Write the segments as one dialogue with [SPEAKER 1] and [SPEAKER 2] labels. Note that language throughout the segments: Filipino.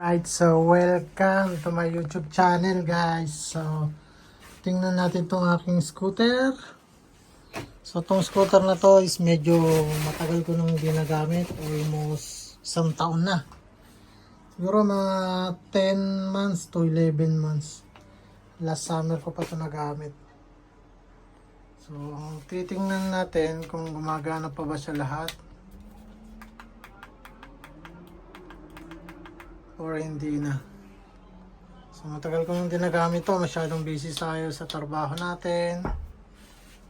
[SPEAKER 1] Alright, so welcome to my YouTube channel guys. So, tingnan natin tong aking scooter. So, tong scooter na to is medyo matagal ko nang ginagamit. Almost isang taon na. Siguro mga 10 months to 11 months. Last summer ko pa ito nagamit. So, ang titingnan natin kung gumagana pa ba siya lahat. Or hindi na. So matagal ko nang ginagamit to, masyadong busy tayo sa trabaho natin.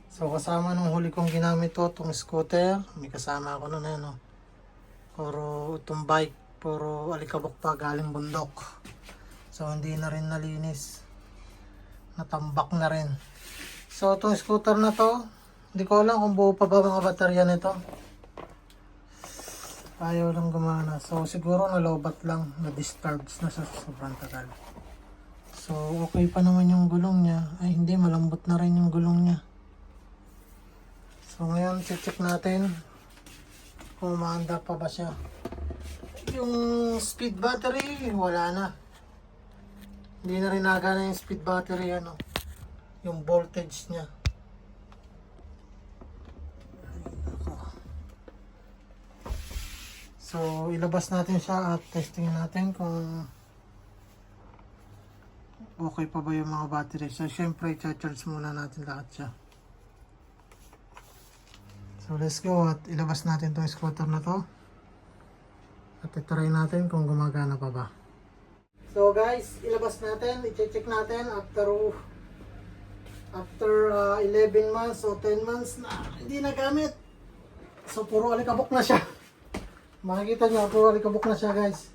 [SPEAKER 1] So kasama nung huli kong ginamit to, itong scooter, may kasama ako nun ano. Puro itong bike, puro alikabok pa galing bundok. So hindi na rin nalinis. Natambak na rin. So itong scooter na to, hindi ko alam kung buo pa ba mga baterya nito. Ayaw lang gumana. So siguro nalobat lang, na-discharge na sa sobrang tagal. So okay pa naman yung gulong niya. Ay hindi, malambot na rin yung gulong niya. So ngayon check natin kung umaanda pa ba siya. Yung speed battery wala na. Hindi na rin nagana yung speed battery ano. Yung voltage niya. So, ilabas natin siya at testingin natin kung okay pa ba yung mga battery. So, syempre, i-charge muna natin lahat siya. So, let's go at ilabas natin itong scooter na to. At itry natin kung gumagana pa ba. So, guys, ilabas natin. I-check natin after 11 months o 10 months na hindi nagamit. So, puro alikabok na siya. Makikita nyo, puro alikabok na siya guys.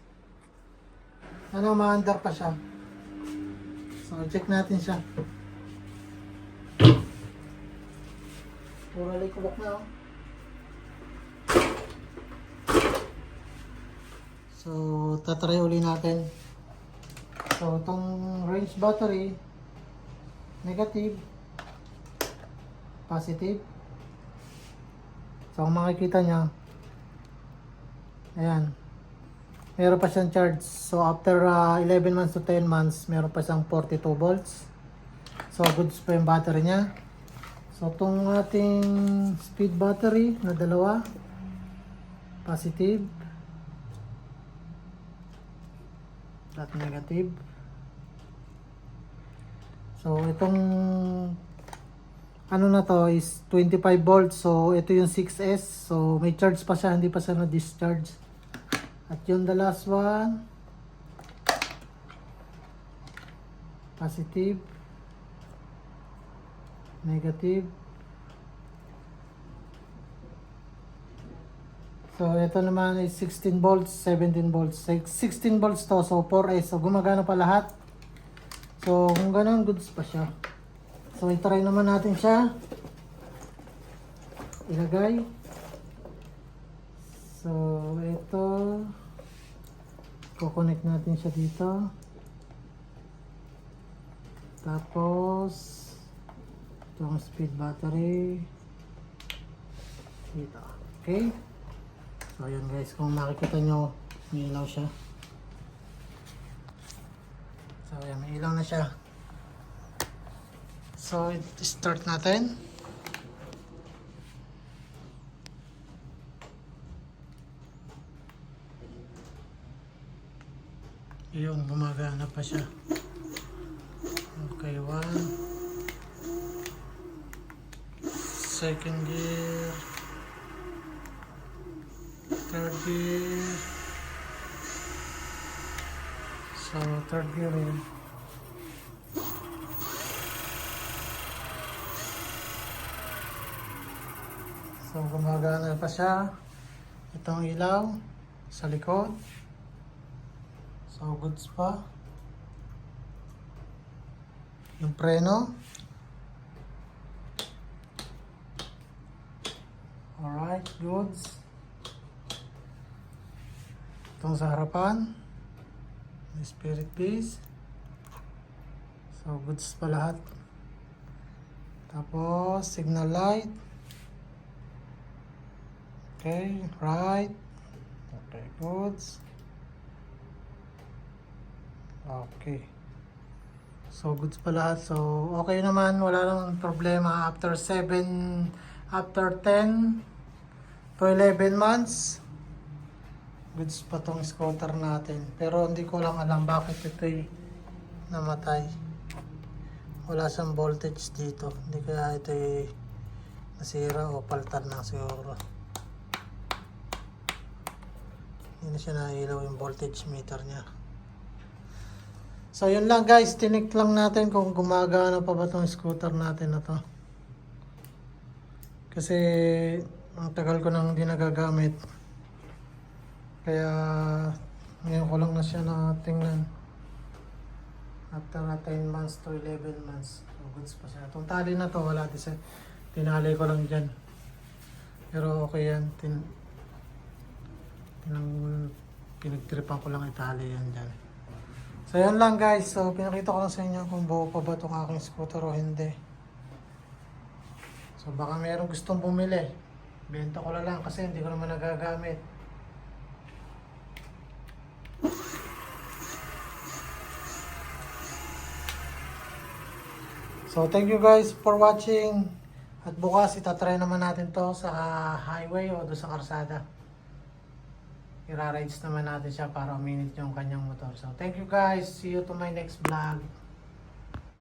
[SPEAKER 1] Ano, maandar pa siya. So, check natin siya. Puro alikabok na oh. So, tatry uli natin. So, itong range battery, negative, positive. So, kung makikita nyo, ayan, meron pa siyang charge. So after 11 months to 10 months, meron pa siyang 42 volts. So goods pa yung battery niya. So itong ating speed battery na dalawa, positive at negative. So itong ano na to is 25 volts. So ito yung 6S. So may charge pa siya, hindi pa siya na-discharge. At yung the last one, positive, negative. So ito naman is 16 volts, 17 volts. 16 volts to, so 4S. So gumagana pa lahat. So kung ganun, goods pa siya. So itry naman natin siya. Ilagay. So ito, kukonect natin siya dito. Tapos itong speed battery dito. Okay. So ayan guys, kung makikita nyo, may ilaw siya. So ayan, may ilaw na siya. So start natin. Yun, gumagana pa siya. Okay, 1. Second gear. Third gear. So, third gear rin. So, gumagana pa siya. Itong ilaw sa likod. So, goods pa. Yung preno. Alright, goods. Itong sa harapan. May spirit piece. So, goods pa lahat. Tapos, signal light. Okay, right. Okay, goods. Okay. So, goods pa lahat. So, okay naman. Wala namang problema. After 10 to 11 months, goods pa tong scooter natin. Pero hindi ko lang alam bakit ito'y namatay. Wala siyang voltage dito. Hindi kaya ito'y nasira o paltan na siguro. Hindi na siya nailaw yung voltage meter niya. So yun lang guys, tinik lang natin kung gumagana pa ba tong scooter natin na to. Kasi ang tagal ko nang hindi nagagamit. Kaya ngayon ko lang na siya natingnan. After 10 months to 11 months, so goods pa siya. Itong tali na to, wala din. Tinali ko lang dyan. Pero okay yan. Pinagtripan ko lang itali yan dyan. So yan lang guys, so pinakita ko lang sa inyo kung buo pa ba itong aking scooter o hindi. So baka mayroong gustong bumili, benta ko na lang kasi hindi ko naman nagagamit. So thank you guys for watching. At bukas itatry naman natin to sa highway o doon sa karsada. Ira-rides naman natin siya para uminit yung kanyang motor. So thank you guys. See you to my next vlog.